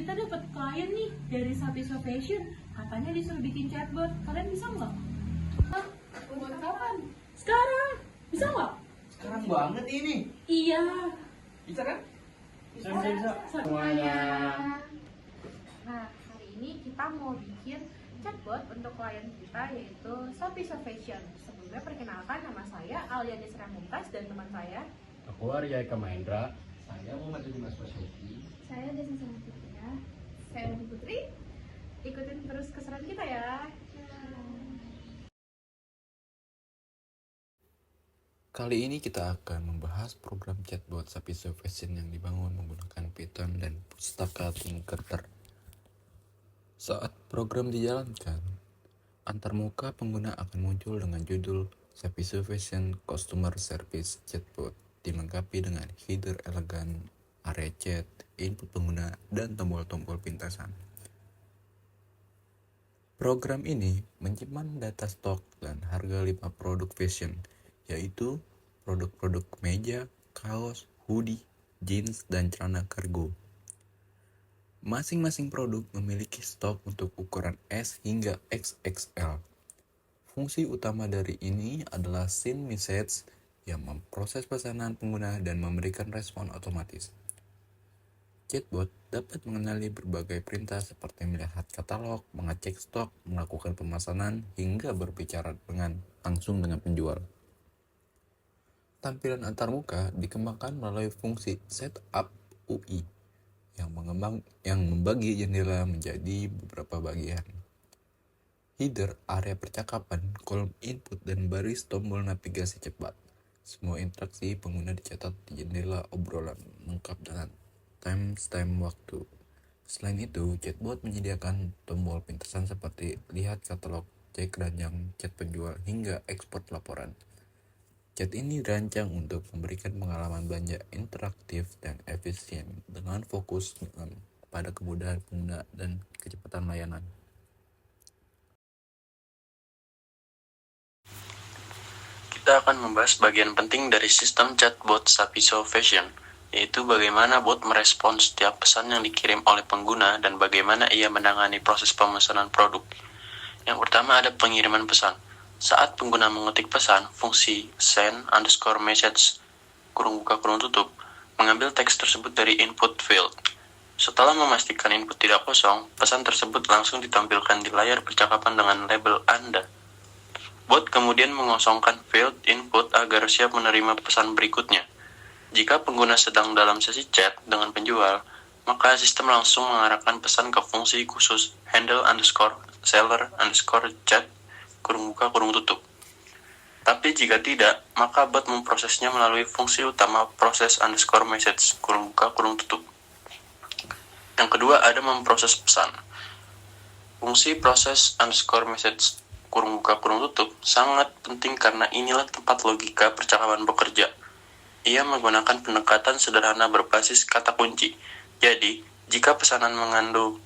kita dapat klien nih dari Sapiso Fashion. Katanya disuruh bikin chatbot. Kalian bisa nggak? Hah? Buat kapan? Sekarang. Bisa nggak? Sekarang banget ini. Iya. Bisa kan? Bisa. Semuanya. Nah, hari ini kita mau bikin chatbot untuk klien kita yaitu Sapiso Fashion. Sebelumnya perkenalkan, nama saya Alia Desra Mumtaz dan teman saya Aku Arya Eka Mahendra. Saya mau maju di Mas Pasoki. Saya Desa Sangatipia. Saya Rani Putri. Ikutin terus keseruan kita ya. Kali ini kita akan membahas program chatbot Sapiso Fashion yang dibangun menggunakan Python dan Pustaka Tinkerter. Saat program dijalankan, antarmuka pengguna akan muncul dengan judul Sapiso Fashion Customer Service Chatbot, dilengkapi dengan header elegan, area chat, input pengguna, dan tombol-tombol pintasan. Program ini menyimpan data stok dan harga 5 produk fashion, yaitu produk-produk meja, kaos, hoodie, jeans, dan celana kargo. Masing-masing produk memiliki stok untuk ukuran S hingga XXL. Fungsi utama dari ini adalah send message yang memproses pesanan pengguna dan memberikan respon otomatis. Chatbot dapat mengenali berbagai perintah seperti melihat katalog, mengecek stok, melakukan pemesanan, hingga berbicara langsung dengan penjual. Tampilan antarmuka dikembangkan melalui fungsi setup UI yang membagi jendela menjadi beberapa bagian. Header, area percakapan, kolom input, dan baris tombol navigasi cepat. Semua interaksi pengguna dicatat di jendela obrolan, lengkap dengan timestamp waktu. Selain itu, chatbot menyediakan tombol pintasan seperti lihat katalog, cek ranjang, chat penjual, hingga ekspor laporan. Chat ini dirancang untuk memberikan pengalaman belanja interaktif dan efisien dengan fokus pada kemudahan pengguna dan kecepatan layanan. Kita akan membahas bagian penting dari sistem chatbot Sapiso Fashion, yaitu bagaimana bot merespons setiap pesan yang dikirim oleh pengguna dan bagaimana ia menangani proses pemesanan produk. Yang pertama ada pengiriman pesan. Saat pengguna mengetik pesan, fungsi send_message kurung buka kurung tutup mengambil teks tersebut dari input field. Setelah memastikan input tidak kosong, pesan tersebut langsung ditampilkan di layar percakapan dengan label Anda. Bot kemudian mengosongkan field input agar siap menerima pesan berikutnya. Jika pengguna sedang dalam sesi chat dengan penjual, maka sistem langsung mengarahkan pesan ke fungsi khusus handle_seller_chat kurung buka kurung tutup. Tapi jika tidak, maka bot memprosesnya melalui fungsi utama process_message kurung buka kurung tutup. Yang kedua ada memproses pesan. Fungsi process_message kurung buka kurung tutup sangat penting karena inilah tempat logika percakapan bekerja. Ia menggunakan pendekatan sederhana berbasis kata kunci. Jadi, jika pesanan mengandung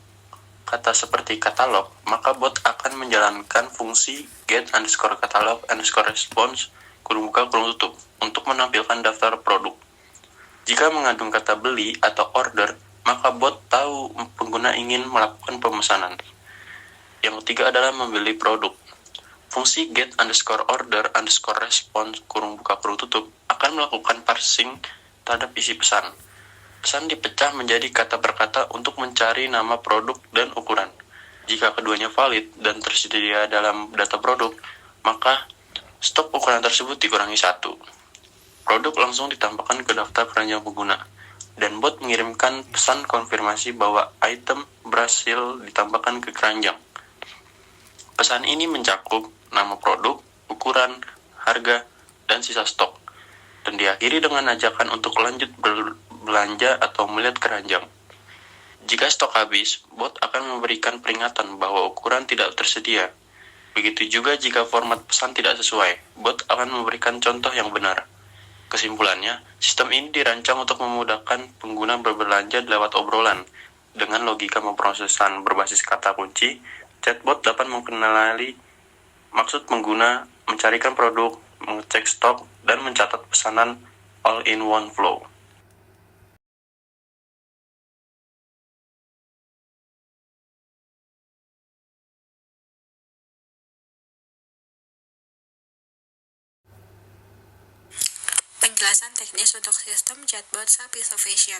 kata seperti katalog, maka bot akan menjalankan fungsi get_catalog_response kurung buka kurung tutup untuk menampilkan daftar produk. Jika mengandung kata beli atau order, maka bot tahu pengguna ingin melakukan pemesanan. Yang ketiga adalah membeli produk. Fungsi get_order_response kurung buka kurung tutup akan melakukan parsing terhadap isi pesan. Pesan dipecah menjadi kata per kata untuk mencari nama produk dan ukuran. Jika keduanya valid dan tersedia dalam data produk, maka stok ukuran tersebut dikurangi 1. Produk langsung ditambahkan ke daftar keranjang pengguna, dan bot mengirimkan pesan konfirmasi bahwa item berhasil ditambahkan ke keranjang. Pesan ini mencakup nama produk, ukuran, harga, dan sisa stok, dan diakhiri dengan ajakan untuk lanjut belanja atau melihat keranjang. Jika stok habis, bot akan memberikan peringatan bahwa ukuran tidak tersedia. Begitu juga jika format pesan tidak sesuai, bot akan memberikan contoh yang benar. Kesimpulannya, sistem ini dirancang untuk memudahkan pengguna berbelanja lewat obrolan. Dengan logika pemrosesan berbasis kata kunci, chatbot dapat mengenali maksud pengguna, mencarikan produk, mengecek stok, dan mencatat pesanan all in one flow. penjelasan teknis untuk sistem chatbot Sapiosophision.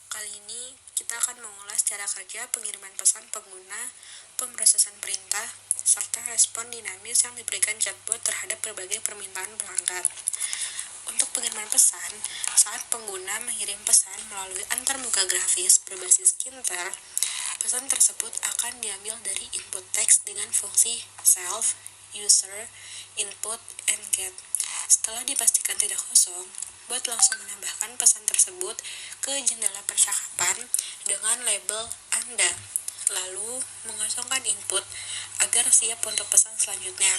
Kali ini kita akan mengulas cara kerja pengiriman pesan pengguna, pemrosesan perintah, serta respon dinamis yang diberikan chatbot terhadap berbagai permintaan pelanggan. Untuk pengiriman pesan, saat pengguna mengirim pesan melalui antarmuka grafis berbasis Kinter, pesan tersebut akan diambil dari input teks dengan fungsi self, user, input, and get. Setelah dipastikan tidak kosong, bot langsung menambahkan pesan tersebut ke jendela percakapan dengan label Anda, lalu mengosongkan input agar siap untuk pesan selanjutnya.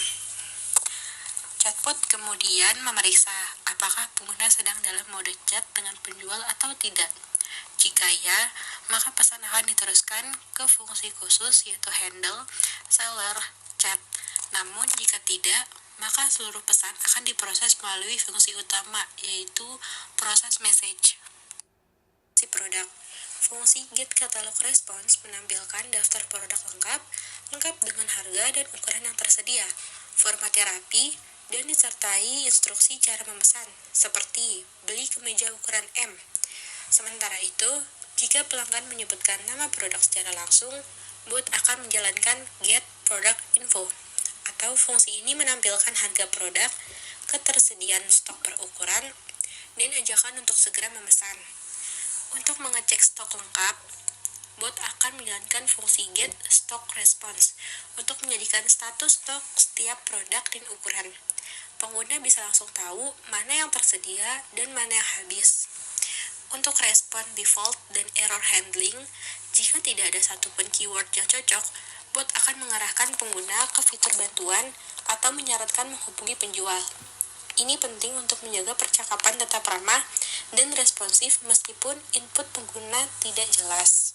Chatbot kemudian memeriksa apakah pengguna sedang dalam mode chat dengan penjual atau tidak. Jika ya, maka pesan akan diteruskan ke fungsi khusus yaitu handle seller chat. Namun jika tidak, maka seluruh pesan akan diproses melalui fungsi utama, yaitu proses message. Si produk. Fungsi get catalog response menampilkan daftar produk lengkap dengan harga dan ukuran yang tersedia, formatnya rapi, dan disertai instruksi cara memesan, seperti beli kemeja ukuran M. Sementara itu, jika pelanggan menyebutkan nama produk secara langsung, bot akan menjalankan get product info. Atau fungsi ini menampilkan harga produk, ketersediaan stok per ukuran, dan ajakan untuk segera memesan. Untuk mengecek stok lengkap, bot akan menjalankan fungsi get stock response untuk menjadikan status stok setiap produk dan ukuran. Pengguna bisa langsung tahu mana yang tersedia dan mana yang habis. Untuk respon default dan error handling, jika tidak ada satupun keyword yang cocok, bot akan mengarahkan pengguna ke fitur bantuan atau menyarankan menghubungi penjual. Ini penting untuk menjaga percakapan tetap ramah dan responsif meskipun input pengguna tidak jelas.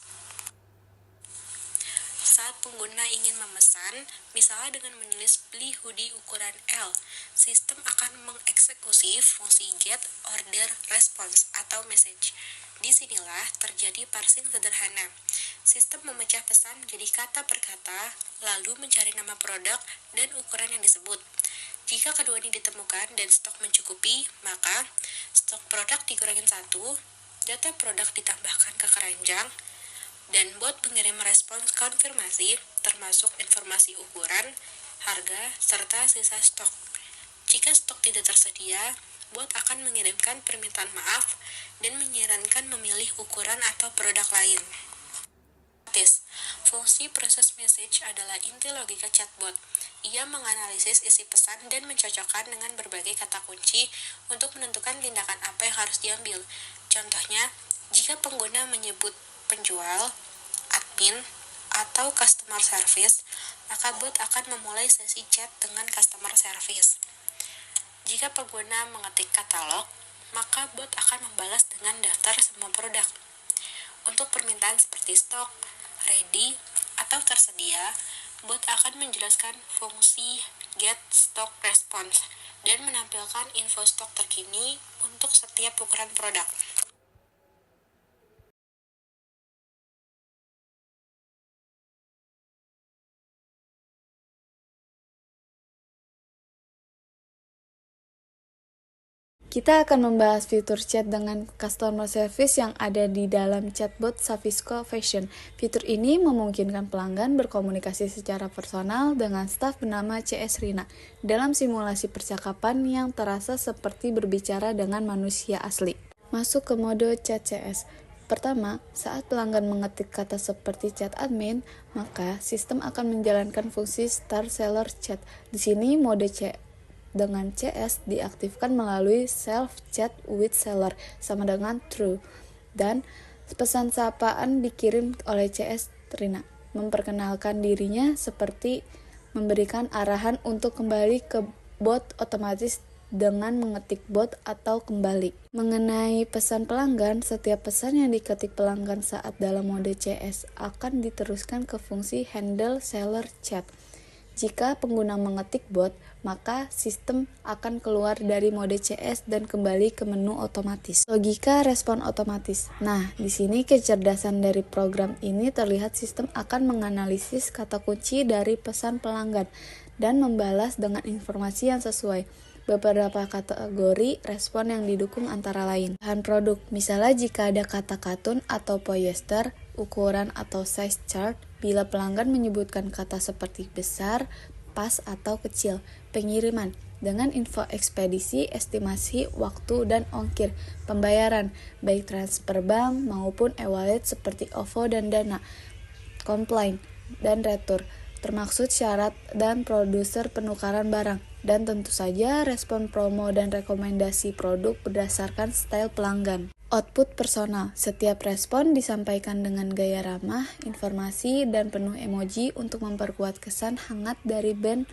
Saat pengguna ingin memesan, misalnya dengan menulis beli hoodie ukuran L, sistem akan mengeksekusi fungsi get order response atau message. Disinilah terjadi parsing sederhana. Sistem memecah pesan menjadi kata per kata, lalu mencari nama produk dan ukuran yang disebut. Jika keduanya ditemukan dan stok mencukupi, maka stok produk dikurangin 1, data produk ditambahkan ke keranjang, dan bot mengirim respons konfirmasi termasuk informasi ukuran, harga, serta sisa stok. Jika stok tidak tersedia, bot akan mengirimkan permintaan maaf dan menyarankan memilih ukuran atau produk lain. Fungsi proses message adalah inti logika chatbot. Ia menganalisis isi pesan dan mencocokkan dengan berbagai kata kunci untuk menentukan tindakan apa yang harus diambil. Contohnya, jika pengguna menyebut penjual, admin, atau customer service, maka bot akan memulai sesi chat dengan customer service. Jika pengguna mengetik katalog, maka bot akan membalas dengan daftar semua produk. Untuk permintaan seperti stok, ready, atau tersedia, bot akan menjelaskan fungsi get stock response dan menampilkan info stok terkini untuk setiap ukuran produk. Kita akan membahas fitur chat dengan customer service yang ada di dalam chatbot Sapiosophision. Fitur ini memungkinkan pelanggan berkomunikasi secara personal dengan staf bernama CS Rina dalam simulasi percakapan yang terasa seperti berbicara dengan manusia asli. Masuk ke mode chat CS. Pertama, saat pelanggan mengetik kata seperti chat admin, maka sistem akan menjalankan fungsi start seller chat. Di sini mode chat dengan CS diaktifkan melalui self chat with seller sama dengan true, dan pesan sapaan dikirim oleh CS Rina memperkenalkan dirinya seperti memberikan arahan untuk kembali ke bot otomatis dengan mengetik bot atau kembali. Mengenai pesan pelanggan, setiap pesan yang diketik pelanggan saat dalam mode CS akan diteruskan ke fungsi handle seller chat. Jika pengguna mengetik bot, maka sistem akan keluar dari mode CS dan kembali ke menu otomatis. Logika respon otomatis. Nah, di sini kecerdasan dari program ini terlihat sistem akan menganalisis kata kunci dari pesan pelanggan dan membalas dengan informasi yang sesuai. beberapa kategori respon yang didukung antara lain. Bahan produk, misalnya jika ada kata katun atau polyester, ukuran atau size chart, bila pelanggan menyebutkan kata seperti besar, pas atau kecil. Pengiriman, dengan info ekspedisi, estimasi, waktu, dan ongkir. Pembayaran, baik transfer bank maupun e-wallet seperti OVO dan Dana. Komplain dan retur, termaksud syarat dan produser penukaran barang. Dan tentu saja respon promo dan rekomendasi produk berdasarkan style pelanggan. Output personal, setiap respon disampaikan dengan gaya ramah, informasi, dan penuh emoji untuk memperkuat kesan hangat dari brand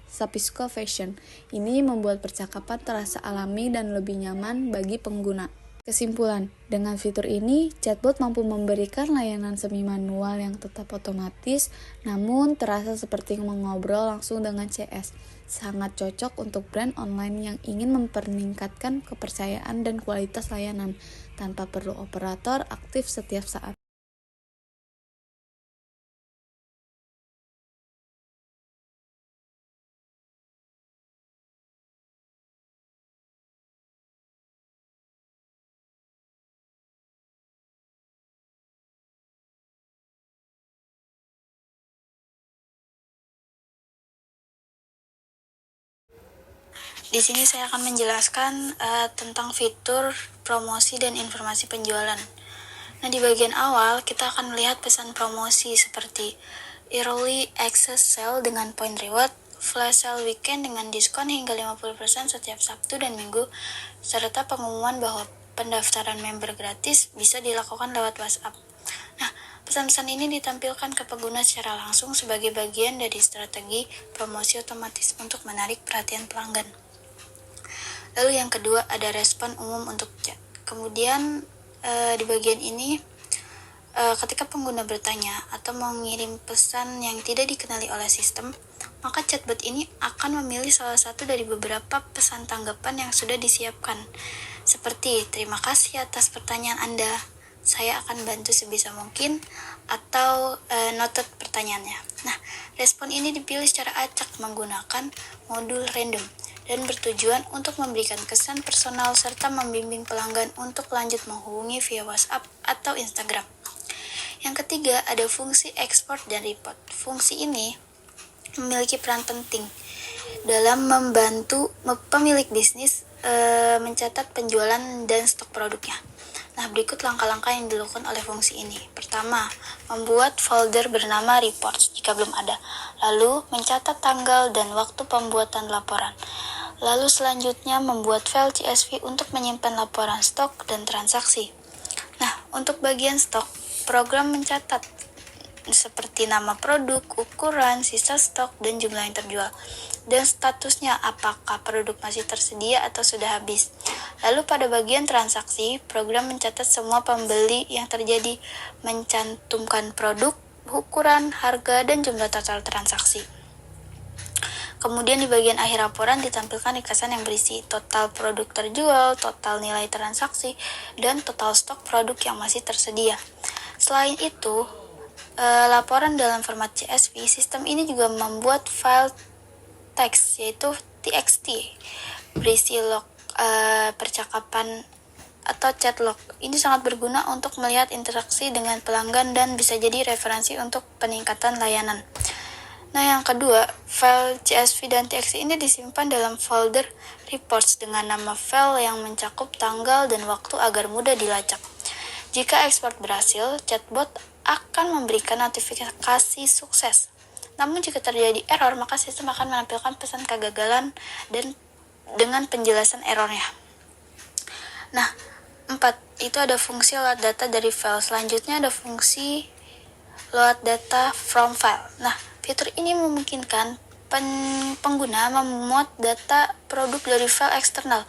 Sapisco Fashion. Ini membuat percakapan terasa alami dan lebih nyaman bagi pengguna. Kesimpulan, dengan fitur ini, chatbot mampu memberikan layanan semi manual yang tetap otomatis, namun terasa seperti mengobrol langsung dengan CS. Sangat cocok untuk brand online yang ingin mempertingkatkan kepercayaan dan kualitas layanan, tanpa perlu operator aktif setiap saat. Di sini saya akan menjelaskan tentang fitur promosi dan informasi penjualan. Nah, di bagian awal kita akan melihat pesan promosi seperti Early Access Sale dengan poin reward, Flash Sale Weekend dengan diskon hingga 50% setiap Sabtu dan Minggu, serta pengumuman bahwa pendaftaran member gratis bisa dilakukan lewat WhatsApp. Nah, pesan-pesan ini ditampilkan ke pengguna secara langsung sebagai bagian dari strategi promosi otomatis untuk menarik perhatian pelanggan. Lalu yang kedua ada respon umum untuk chat. Kemudian di bagian ini ketika pengguna bertanya atau mengirim pesan yang tidak dikenali oleh sistem, maka chatbot ini akan memilih salah satu dari beberapa pesan tanggapan yang sudah disiapkan. Seperti, terima kasih atas pertanyaan Anda, saya akan bantu sebisa mungkin, atau noted pertanyaannya. Nah, respon ini dipilih secara acak menggunakan modul random dan bertujuan untuk memberikan kesan personal serta membimbing pelanggan untuk lanjut menghubungi via WhatsApp atau Instagram. Yang ketiga, ada fungsi ekspor dan report. Fungsi ini memiliki peran penting dalam membantu pemilik bisnis mencatat penjualan dan stok produknya. Nah, berikut langkah-langkah yang dilakukan oleh fungsi ini. Pertama, membuat folder bernama reports jika belum ada. Lalu, mencatat tanggal dan waktu pembuatan laporan. Lalu selanjutnya membuat file CSV untuk menyimpan laporan stok dan transaksi. Nah, untuk bagian stok, program mencatat seperti nama produk, ukuran, sisa stok, dan jumlah yang terjual. Dan statusnya apakah produk masih tersedia atau sudah habis. Lalu pada bagian transaksi, program mencatat semua pembeli yang terjadi, mencantumkan produk, ukuran, harga, dan jumlah total transaksi. Kemudian di bagian akhir laporan ditampilkan ringkasan yang berisi total produk terjual, total nilai transaksi, dan total stok produk yang masih tersedia. Selain itu, laporan dalam format CSV, sistem ini juga membuat file teks yaitu TXT berisi log percakapan atau chat log. Ini sangat berguna untuk melihat interaksi dengan pelanggan dan bisa jadi referensi untuk peningkatan layanan. Nah, yang kedua, file CSV dan TXT ini disimpan dalam folder reports dengan nama file yang mencakup tanggal dan waktu agar mudah dilacak. Jika ekspor berhasil, chatbot akan memberikan notifikasi sukses. Namun jika terjadi error, maka sistem akan menampilkan pesan kegagalan dan dengan penjelasan errornya. Nah, 4. Itu ada fungsi load data dari file. Selanjutnya ada fungsi load data from file. Nah, fitur ini memungkinkan pengguna memuat data produk dari file eksternal,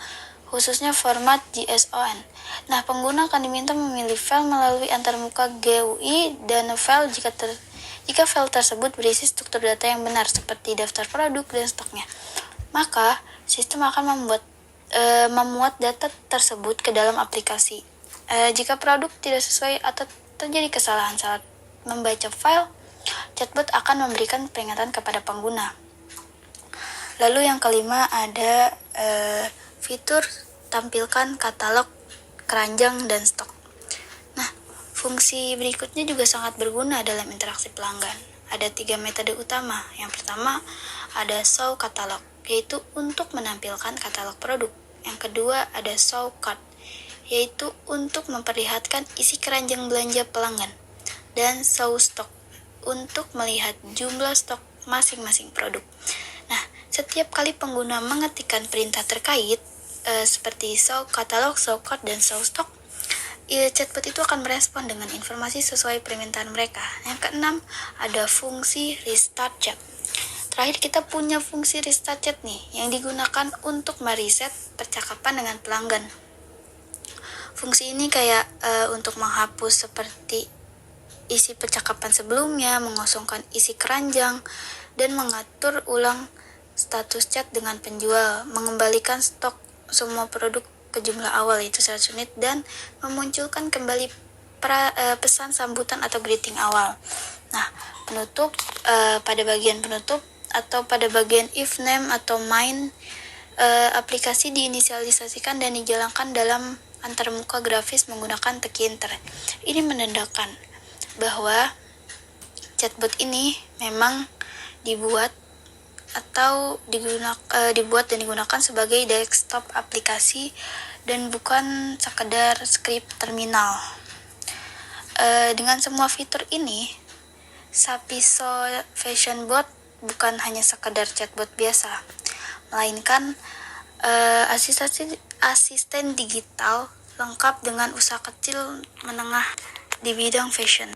khususnya format JSON. Nah, pengguna akan diminta memilih file melalui antarmuka GUI dan file jika file tersebut berisi struktur data yang benar seperti daftar produk dan stoknya. Maka, sistem akan memuat data tersebut ke dalam aplikasi. Jika produk tidak sesuai atau terjadi kesalahan saat membaca file, chatbot akan memberikan peringatan kepada pengguna. Lalu yang kelima ada fitur tampilkan katalog, keranjang, dan stok. Nah, fungsi berikutnya juga sangat berguna dalam interaksi pelanggan. Ada 3 metode utama. Yang pertama ada show katalog, yaitu untuk menampilkan katalog produk. Yang kedua ada show cart, yaitu untuk memperlihatkan isi keranjang belanja pelanggan. Dan show stock, untuk melihat jumlah stok masing-masing produk. Nah, setiap kali pengguna mengetikkan perintah terkait, seperti show katalog, show cart, dan show stock, chatbot itu akan merespon dengan informasi sesuai permintaan mereka. Yang keenam, ada fungsi restart chat. Terakhir kita punya fungsi restart chat nih, yang digunakan untuk mereset percakapan dengan pelanggan. Fungsi ini kayak untuk menghapus seperti isi percakapan sebelumnya, mengosongkan isi keranjang, dan mengatur ulang status chat dengan penjual, mengembalikan stok semua produk ke jumlah awal yaitu 100 unit, dan memunculkan kembali pesan sambutan atau greeting awal. Nah, penutup, pada bagian penutup atau pada bagian if name atau main, aplikasi diinisialisasikan dan dijalankan dalam antarmuka grafis menggunakan teki enter. Ini menandakan bahwa chatbot ini memang dibuat dan digunakan sebagai desktop aplikasi dan bukan sekedar script terminal. Dengan semua fitur ini, Sapiso Fashion Bot bukan hanya sekedar chatbot biasa, melainkan asisten digital lengkap dengan usaha kecil menengah di bidang fashion.